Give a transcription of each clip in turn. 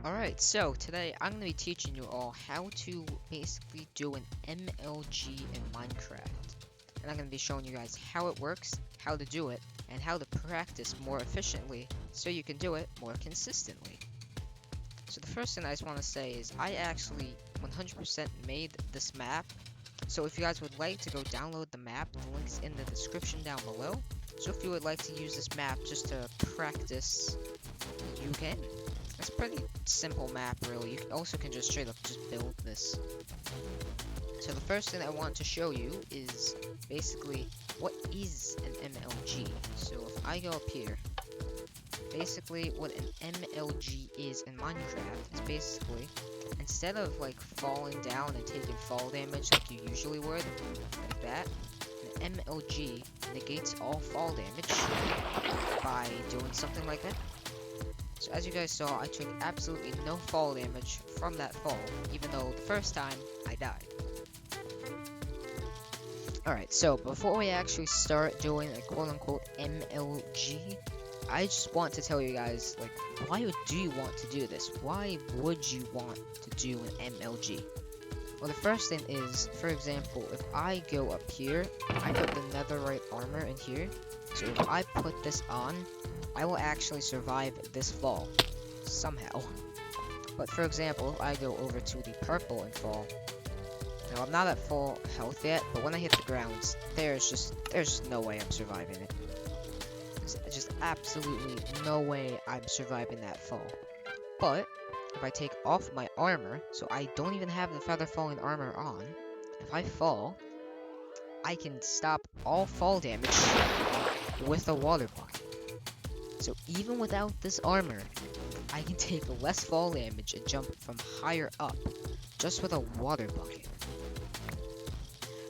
Alright, so today I'm going to be teaching you all how to basically do an MLG in Minecraft. And I'm going to be showing you guys how it works, how to do it, and how to practice more efficiently so you can do it more consistently. So the first thing I just want to say is I actually 100% made this map. So if you guys would like to go download the map, the link's in the description down below. So if you would like to use this map just to practice, you can. It's a pretty simple map, really. You also can just straight up just build this. So the first thing I want to show you is basically what is an MLG. So if I go up here, basically what an MLG is in Minecraft is basically instead of like falling down and taking fall damage like you usually would, like that, an MLG negates all fall damage by doing something like that. So as you guys saw, I took absolutely no fall damage from that fall, even though the first time I died. Alright, so before we actually start doing a quote-unquote MLG, I just want to tell you guys, like, why do you want to do this? Why would you want to do an MLG? Well, the first thing is, for example, if I go up here, I put the netherite armor in here, so if I put this on, I will actually survive this fall, somehow. But for example, if I go over to the purple and fall, now I'm not at full health yet, but when I hit the ground, there's just no way I'm surviving it. There's just absolutely no way I'm surviving that fall. But if I take off my armor, so I don't even have the feather falling armor on, if I fall, I can stop all fall damage with a water bucket. So even without this armor, I can take less fall damage and jump from higher up just with a water bucket.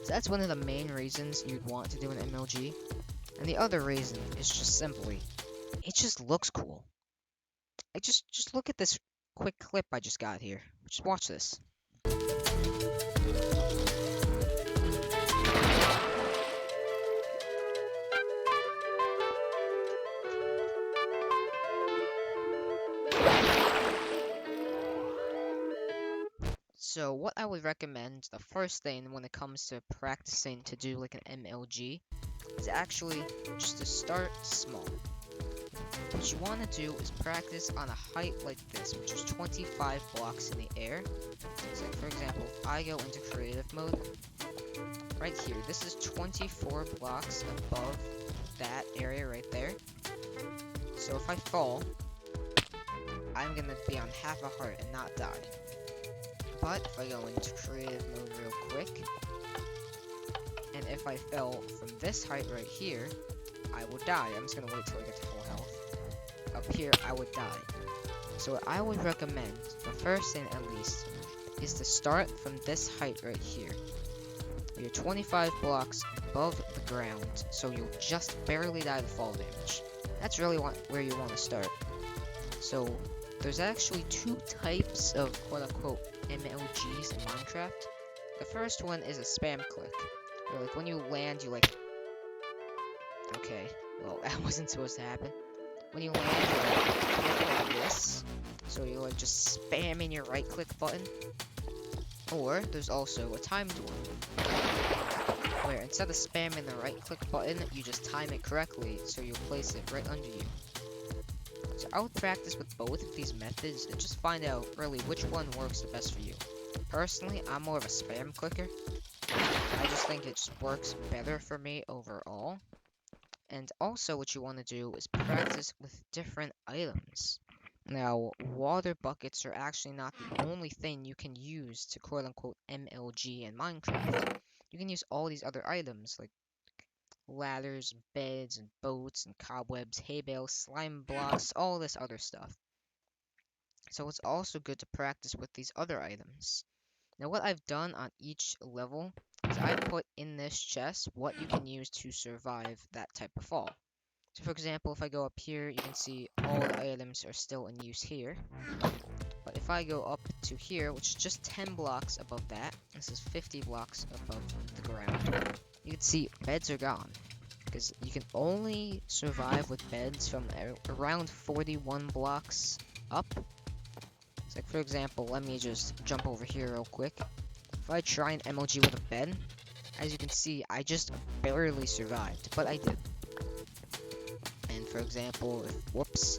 So that's one of the main reasons you'd want to do an MLG. And the other reason is just simply, it just looks cool. Like just look at this quick clip I just got here. Just watch this. So what I would recommend, the first thing when it comes to practicing to do like an MLG, is actually just to start small. What you want to do is practice on a height like this, which is 25 blocks in the air. So for example, if I go into creative mode, right here, this is 24 blocks above that area right there. So if I fall, I'm gonna be on half a heart and not die. But if I go into creative mode real quick, and if I fell from this height right here, I will die. I'm just gonna wait till I get to full health. Up here, I would die. So what I would recommend, the first thing at least, is to start from this height right here. You're 25 blocks above the ground, so you'll just barely die to fall damage. That's really where you want to start. So there's actually two types of quote-unquote MLGs in Minecraft. The first one is a spam click, where like when you land, you like, okay, well that wasn't supposed to happen. When you land, you like click like this, so you're like just spamming your right click button. Or there's also a timed one, where instead of spamming the right click button, you just time it correctly, so you'll place it right under you. So I would practice with both of these methods and just find out really which one works the best for you. Personally, I'm more of a spam clicker. I just think it just works better for me overall. And also what you want to do is practice with different items. Now, water buckets are actually not the only thing you can use to quote-unquote MLG in Minecraft. You can use all these other items like ladders, beds, and boats, and cobwebs, hay bales, slime blocks, all this other stuff. So it's also good to practice with these other items. Now what I've done on each level is I put in this chest what you can use to survive that type of fall. So for example, if I go up here, you can see all the items are still in use here. But if I go up to here, which is just 10 blocks above that, this is 50 blocks above the ground, you can see beds are gone. Because you can only survive with beds from around 41 blocks up. It's like, for example, let me just jump over here real quick. If I try an MLG with a bed, as you can see, I just barely survived, but I did. And for example, whoops,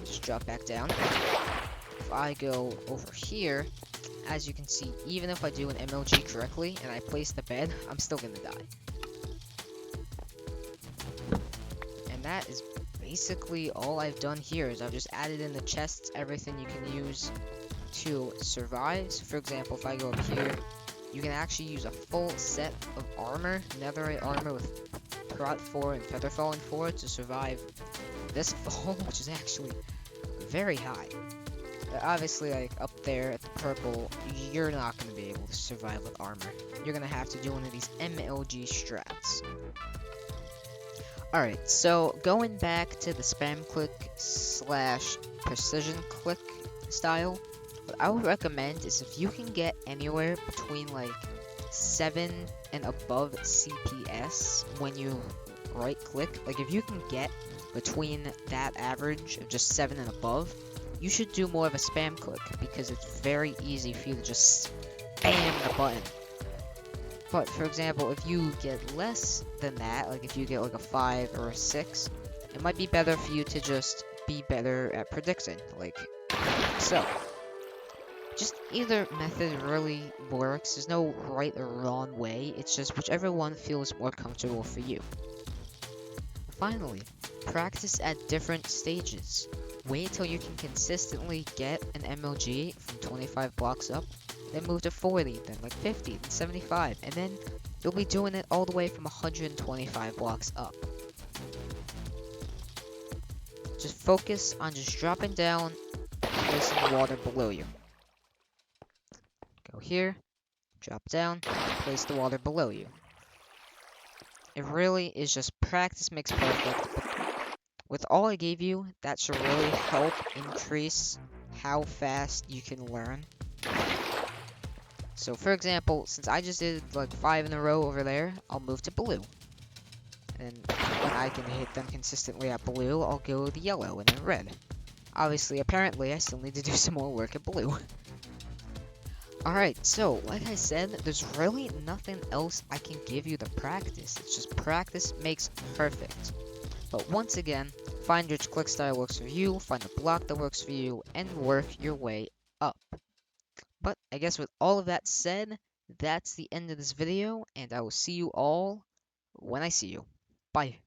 just drop back down. If I go over here, as you can see, even if I do an MLG correctly and I place the bed, I'm still gonna die. And that is basically all I've done here. Is I've just added in the chests, everything you can use to survive. So for example, if I go up here, you can actually use a full set of armor, netherite armor with Prot 4 and Feather Falling 4 to survive this fall, which is actually very high. Obviously, like, up there at the purple, you're not going to be able to survive with armor. You're going to have to do one of these MLG strats. Alright, so going back to the spam click / precision click style, what I would recommend is if you can get anywhere between like 7 and above CPS when you right click, like if you can get between that average of just 7 and above, you should do more of a spam click because it's very easy for you to just spam the button. But for example, if you get less than that, like if you get like a 5 or a 6, it might be better for you to just be better at predicting, like so. Just either method really works. There's no right or wrong way. It's just whichever one feels more comfortable for you. Finally, practice at different stages. Wait till you can consistently get an MLG from 25 blocks up, then move to 40, then like 50, then 75, and then you'll be doing it all the way from 125 blocks up. Just focus on just dropping down and placing the water below you. Go here, drop down, place the water below you. It really is just practice makes perfect. With all I gave you, that should really help increase how fast you can learn. So for example, since I just did like 5 in a row over there, I'll move to blue. And when I can hit them consistently at blue, I'll go to yellow and then red. Obviously, apparently, I still need to do some more work at blue. Alright, so, like I said, there's really nothing else I can give you to practice. It's just practice makes perfect. But once again, find which click style works for you, find a block that works for you, and work your way up. But I guess with all of that said, that's the end of this video, and I will see you all when I see you. Bye.